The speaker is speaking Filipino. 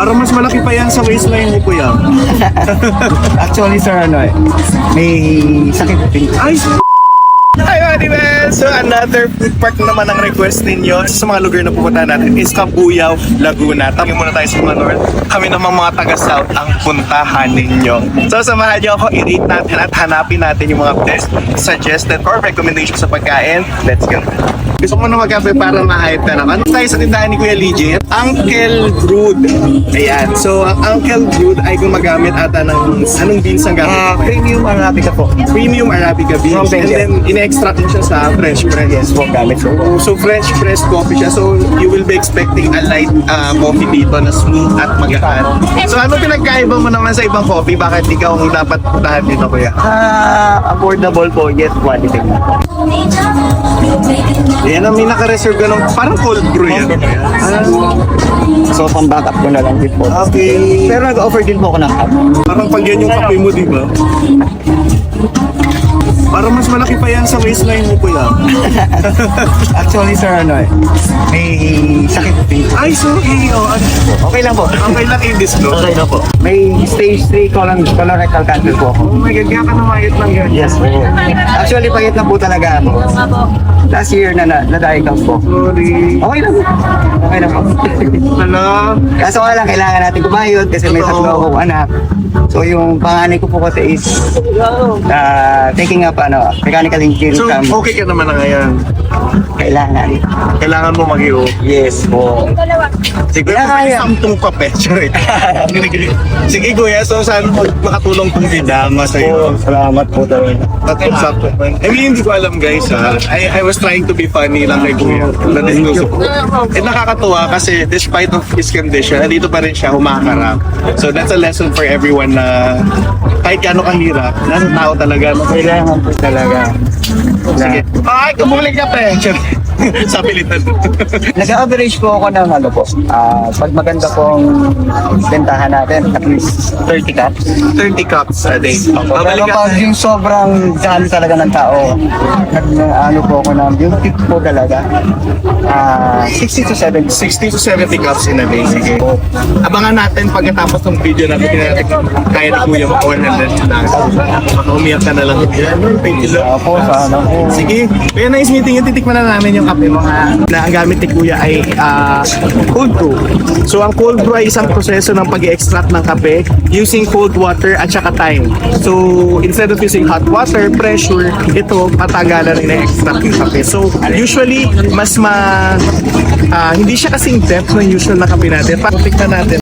Parang mas malaki pa yan sa waistline mo, kuya. Actually, sir, may sakit din. Ay, hi mga divas! So another food park naman ang request ninyo sa mga lugar na pupunta natin is Cabuyao, Laguna. Tabi muna tayo sa mga north. Kami namang mga taga-south ang puntahan ninyo. So samahan niyo ako, i-rate natin at hanapin natin yung mga best suggested or recommendations sa pagkain. Let's go! Gusto ko na magkape para ma-hype ka naman. Tayo sa tindahan ni Kuya Legit, Uncle Brood. Ayan. So ang Uncle Brood ay gumagamit ata ng anong beans ang gamit? Premium Arabica po. Premium Arabica beans. From And Benja. then ine-extract mo siya sa French press. Yes po, gamit po. So French press coffee siya. So you will be expecting a light coffee dito na smooth at magaan. So ano pinagkaiba mo naman sa ibang coffee? Bakit ikaw ang dapat puntahan dito, kuya? Affordable po, yet quality. Yan ang may naka-reserve ka ng parang cold brew yan. So, pang backup ko na lang din po. Okay. Pero nag-offer din po ako ng cup. Parang pag yan yung kape mo, di ba? Parang mas malaki pa yan sa waistline mo, kuya. Actually, sir, may sakit din. Ay, sorry. Oh, Okay lang po. okay lang i-disclose. Okay na po. May stage 3 colorectal cancer po ako. Oh my God, kaya ka namayot lang yan. Yes po. Actually, payat na po talaga ako. Last year na-diagnose po. Sorry. Okay lang po. Okay lang po. Ano? Kaso nga lang, kailangan natin kumayod kasi may Totoo. 3 akong anak. So yung panganay ko po kasi is taking up mechanical engineering So, from okay ka naman na ngayon. kailangan. Kailangan mo mag-i-o. Yes po. Siguro Kaya may kaya. sampung kape. Sorry. Sige, kuya. So, saan makatulong kung didama sa'yo? Salamat po talaga. Tatlong sakto. I mean, hindi ko alam, guys. I was trying to be funny lang kay kuya. Na-disclose ko. Eh, nakakatuwa kasi despite of his condition, nandito pa rin siya humaharap. So, that's a lesson for everyone na kahit gaano kahirap, nasa tao talaga. Kailangan po talaga. Sige. Ay, kumuling ka, pe. Sa pilitan. Nag-average po ako ng pag maganda pong bentahan natin, at least 30 cups. 30 cups a day. Pero Babalik pag yung sobrang dami talaga ng tao, po ako ng yung tip po talaga, 60 to 70. 60 to 70 cups in a day. Sige. Abangan natin pagkatapos ng video natin. Natin kaya na kuya mo 100 lang. Baka umiyak ka na lang. Thank you, Lord. Opo, sana po. Sige. Kaya nice meeting yun. Titikman na namin yung kape mga na ang gamit ni kuya ay cold brew. So ang cold brew ay isang proseso ng pag-extract ng kape using cold water at saka time. So instead of using hot water, pressure, ito patagalan rin na-extract yung kape. So usually mas hindi siya kasing depth ng usual na kape natin. Patikman natin.